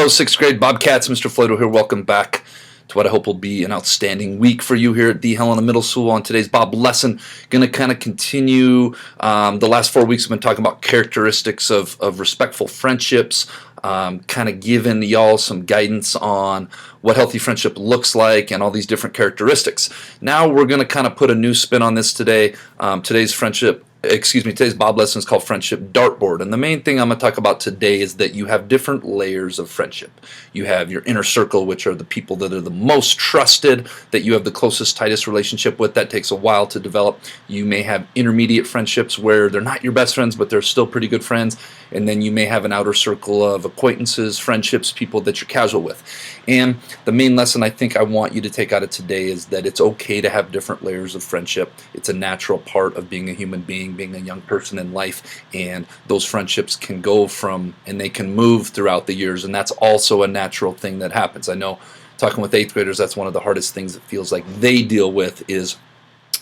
Hello, 6th grade Bobcats. Mr. Floydo here. Welcome back to what I hope will be an outstanding week for you here at the Helena Middle School. On today's Bob lesson, going to kind of continue the last 4 weeks. I've been talking about characteristics of respectful friendships, kind of giving y'all some guidance on what healthy friendship looks like and all these different characteristics. Now we're going to kind of put a new spin on this today. Today's Bob lesson is called Friendship Dartboard. And the main thing I'm going to talk about today is that you have different layers of friendship. You have your inner circle, which are the people that are the most trusted, that you have the closest, tightest relationship with. That takes a while to develop. You may have intermediate friendships where they're not your best friends, but they're still pretty good friends. And then you may have an outer circle of acquaintances, friendships, people that you're casual with. And the main lesson I think I want you to take out of today is that it's okay to have different layers of friendship. It's a natural part of being a human being a young person in life, and those friendships can go from and they can move throughout the years, and that's also a natural thing that happens. I know talking with 8th graders, that's one of the hardest things it feels like they deal with is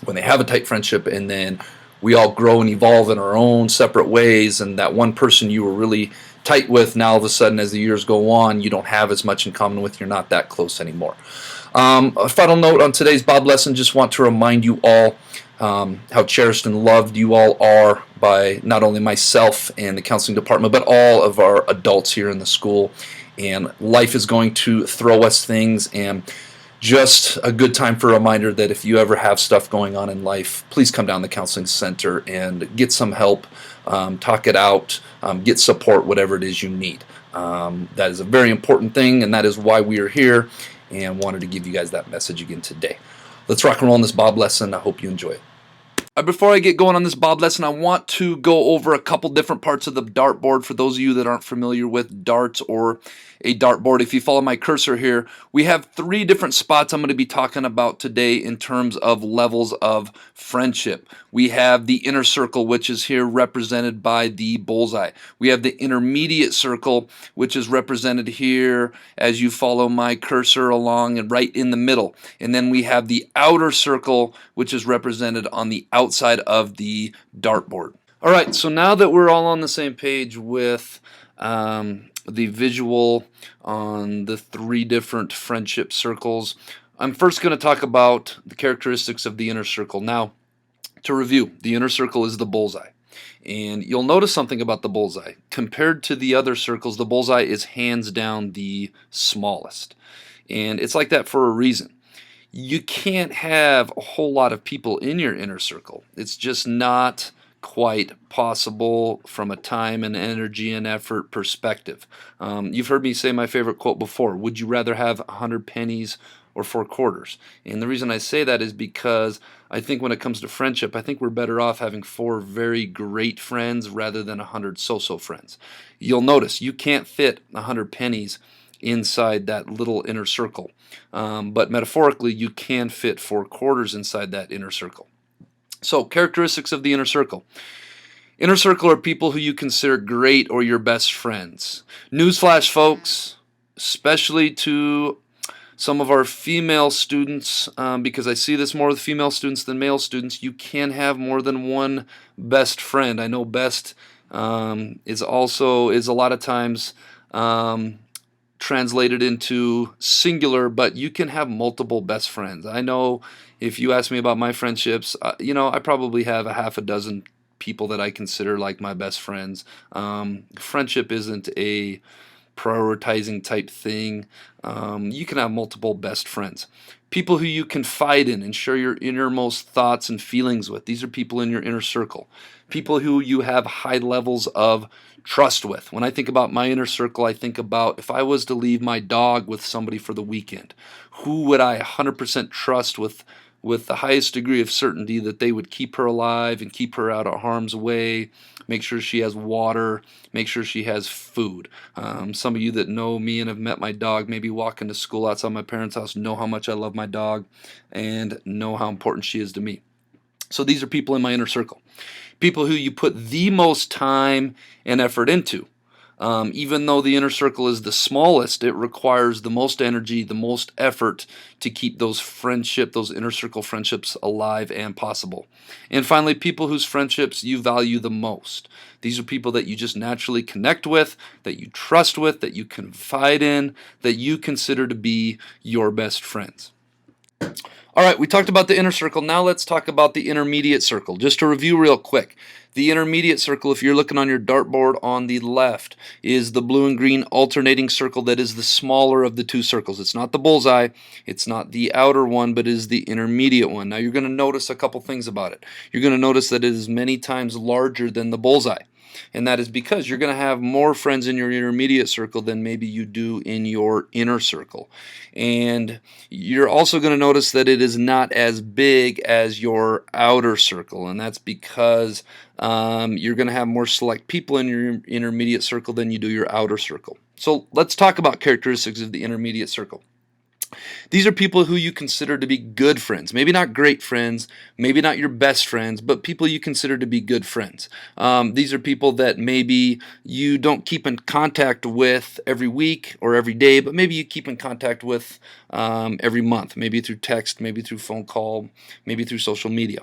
when they have a tight friendship and then we all grow and evolve in our own separate ways, and that one person you were really tight with, now all of a sudden as the years go on, you don't have as much in common with, you're not that close anymore. A final note on today's Bob lesson, just want to remind you all how cherished and loved you all are by not only myself and the counseling department, but all of our adults here in the school. And life is going to throw us things, and just a good time for a reminder that if you ever have stuff going on in life, please come down to the counseling center and get some help, talk it out, get support, whatever it is you need. That is a very important thing, and that is why we are here, and wanted to give you guys that message again today. Let's rock and roll on this Bob lesson. I hope you enjoy it. Before I get going on this Bob lesson, I want to go over a couple different parts of the dartboard for those of you that aren't familiar with darts or a dartboard. If you follow my cursor here, we have 3 different spots I'm going to be talking about today in terms of levels of friendship. We have the inner circle, which is here represented by the bullseye. We have the intermediate circle, which is represented here as you follow my cursor along and right in the middle. And then we have the outer circle, which is represented on the outside of the dartboard. All right, so now that we're all on the same page with the visual on the 3 different friendship circles, I'm first going to talk about the characteristics of the inner circle. Now, to review, the inner circle is the bullseye. And you'll notice something about the bullseye. Compared to the other circles, the bullseye is hands down the smallest. And it's like that for a reason. You can't have a whole lot of people in your inner circle. It's just not quite possible from a time and energy and effort perspective. You've heard me say my favorite quote before: would you rather have 100 pennies or 4 quarters? And the reason I say that is because I think when it comes to friendship, I think we're better off having 4 very great friends rather than 100 so-so friends. You'll notice you can't fit 100 pennies inside that little inner circle. But metaphorically, you can fit 4 quarters inside that inner circle. So, characteristics of the inner circle. Inner circle are people who you consider great or your best friends. Newsflash, folks, especially to some of our female students, because I see this more with female students than male students, you can have more than one best friend. I know best is a lot of times translated into singular, but you can have multiple best friends. I know if you ask me about my friendships, I probably have a half a dozen people that I consider like my best friends. Friendship isn't a prioritizing type thing. You can have multiple best friends. People who you confide in and share your innermost thoughts and feelings with. These are people in your inner circle. People who you have high levels of trust with. When I think about my inner circle, I think about if I was to leave my dog with somebody for the weekend, who would I 100% trust with the highest degree of certainty that they would keep her alive and keep her out of harm's way, make sure she has water, make sure she has food. Some of you that know me and have met my dog, maybe walking to school outside my parents' house, know how much I love my dog and know how important she is to me. So these are people in my inner circle. People who you put the most time and effort into. Even though the inner circle is the smallest, it requires the most energy, the most effort to keep those inner circle friendships alive and possible. And finally, people whose friendships you value the most. These are people that you just naturally connect with, that you trust with, that you confide in, that you consider to be your best friends. All right, we talked about the inner circle. Now let's talk about the intermediate circle. Just to review real quick. The intermediate circle, if you're looking on your dartboard on the left, is the blue and green alternating circle that is the smaller of the two circles. It's not the bullseye, it's not the outer one, but it is the intermediate one. Now you're going to notice a couple things about it. You're going to notice that it is many times larger than the bullseye. And that is because you're going to have more friends in your intermediate circle than maybe you do in your inner circle. And you're also going to notice that it is not as big as your outer circle. And that's because you're going to have more select people in your intermediate circle than you do your outer circle. So let's talk about characteristics of the intermediate circle. These are people who you consider to be good friends. Maybe not great friends, maybe not your best friends, but people you consider to be good friends. These are people that maybe you don't keep in contact with every week or every day, but maybe you keep in contact with every month, maybe through text, maybe through phone call, maybe through social media.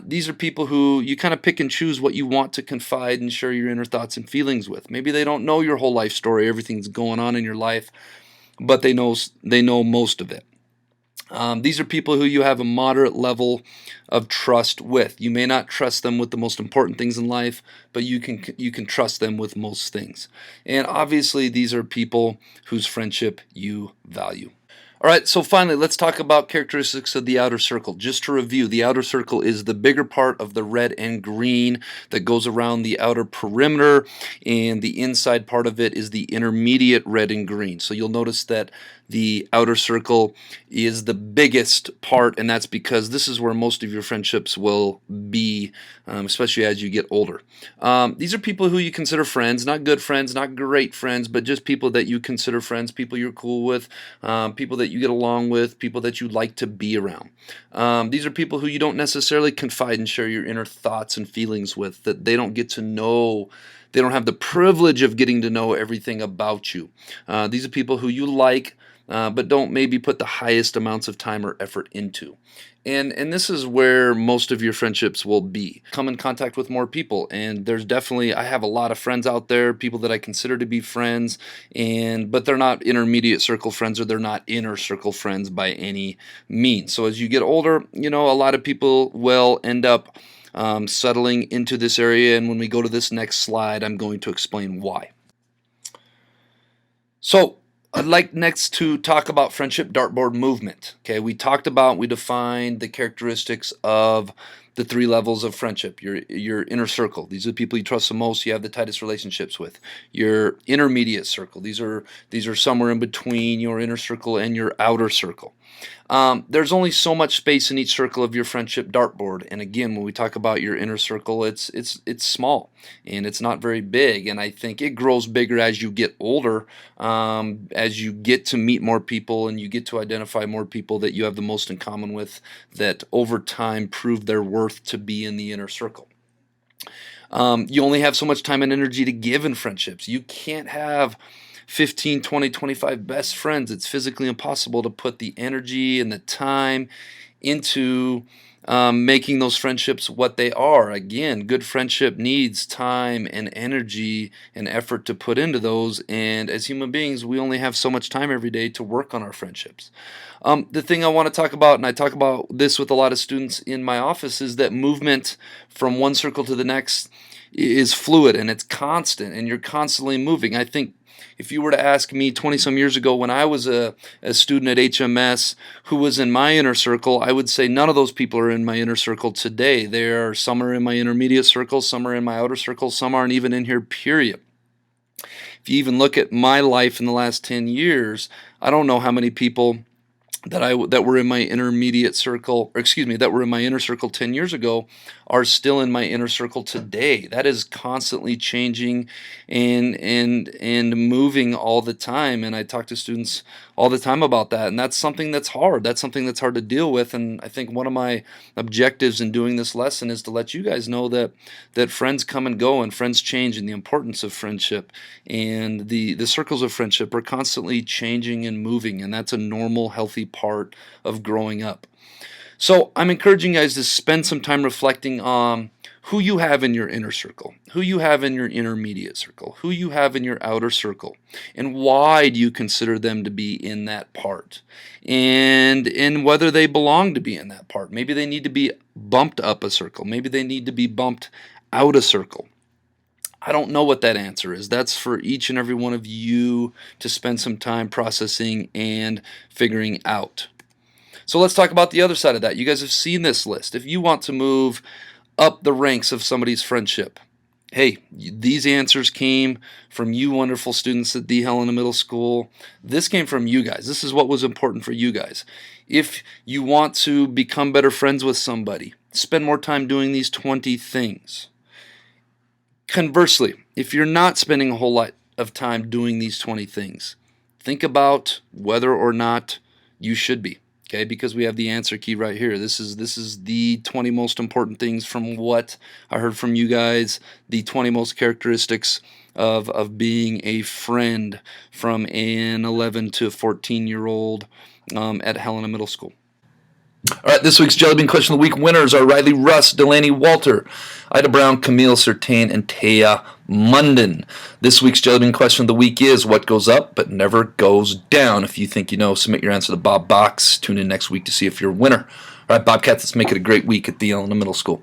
These are people who you kind of pick and choose what you want to confide and share your inner thoughts and feelings with. Maybe they don't know your whole life story, everything's going on in your life, but they know most of it. These are people who you have a moderate level of trust with. You may not trust them with the most important things in life, but you can trust them with most things. And obviously, these are people whose friendship you value. All right, so finally, let's talk about characteristics of the outer circle. Just to review, the outer circle is the bigger part of the red and green that goes around the outer perimeter, and the inside part of it is the intermediate red and green. So you'll notice that the outer circle is the biggest part, and that's because this is where most of your friendships will be, especially as you get older. These are people who you consider friends, not good friends, not great friends, but just people that you consider friends, people you're cool with, people that you get along with, people that you like to be around. These are people who you don't necessarily confide and share your inner thoughts and feelings with, that they don't get to know. They don't have the privilege of getting to know everything about you. These are people who you like, but don't maybe put the highest amounts of time or effort into. And this is where most of your friendships will be. Come in contact with more people, and there's definitely, I have a lot of friends out there, people that I consider to be friends, but they're not intermediate circle friends, or they're not inner circle friends by any means. So as you get older, a lot of people will end up settling into this area, and when we go to this next slide, I'm going to explain why. So I'd like next to talk about friendship dartboard movement. Okay, we defined the characteristics of the three levels of friendship. Your inner circle, these are the people you trust the most, you have the tightest relationships with. Your intermediate circle, these are somewhere in between your inner circle and your outer circle. There's only so much space in each circle of your friendship dartboard, and again, when we talk about your inner circle, it's small and it's not very big, and I think it grows bigger as you get older, as you get to meet more people and you get to identify more people that you have the most in common with, that over time prove their worth to be in the inner circle. You only have so much time and energy to give in friendships. You can't have 15, 20, 25 best friends. It's physically impossible to put the energy and the time into making those friendships what they are. Again, good friendship needs time and energy and effort to put into those, and as human beings, we only have so much time every day to work on our friendships. The thing I want to talk about, and I talk about this with a lot of students in my office, is that movement from one circle to the next is fluid and it's constant, and you're constantly moving. I think if you were to ask me 20-some years ago when I was a student at HMS who was in my inner circle, I would say none of those people are in my inner circle today. Some are in my intermediate circle, some are in my outer circle, some aren't even in here, period. If you even look at my life in the last 10 years, I don't know how many people that were in my intermediate circle, or excuse me, that were in my inner circle 10 years ago are still in my inner circle today. That is constantly changing and moving all the time. And I talk to students all the time about that. And that's something that's hard. That's something that's hard to deal with. And I think one of my objectives in doing this lesson is to let you guys know that friends come and go and friends change, and the importance of friendship and the circles of friendship are constantly changing and moving. And that's a normal, healthy part of growing up. So I'm encouraging you guys to spend some time reflecting on who you have in your inner circle, who you have in your intermediate circle, who you have in your outer circle, and why do you consider them to be in that part, and whether they belong to be in that part. Maybe they need to be bumped up a circle. Maybe they need to be bumped out a circle. I don't know what that answer is. That's for each and every one of you to spend some time processing and figuring out. So let's talk about the other side of that. You guys have seen this list. If you want to move up the ranks of somebody's friendship, hey, these answers came from you wonderful students at the Helena Middle School. This came from you guys. This is what was important for you guys. If you want to become better friends with somebody, spend more time doing these 20 things. Conversely, if you're not spending a whole lot of time doing these 20 things, think about whether or not you should be. Okay, because we have the answer key right here. This is the 20 most important things from what I heard from you guys, the 20 most characteristics of being a friend from an 11 to 14-year-old at Helena Middle School. All right, this week's Jellybean Question of the Week winners are Riley Russ, Delaney Walter, Ida Brown, Camille Sertain, and Taya Munden. This week's Jellybean Question of the Week is, what goes up but never goes down? If you think you know, submit your answer to Bob Box. Tune in next week to see if you're a winner. All right, Bobcats, let's make it a great week at the Helena Middle School.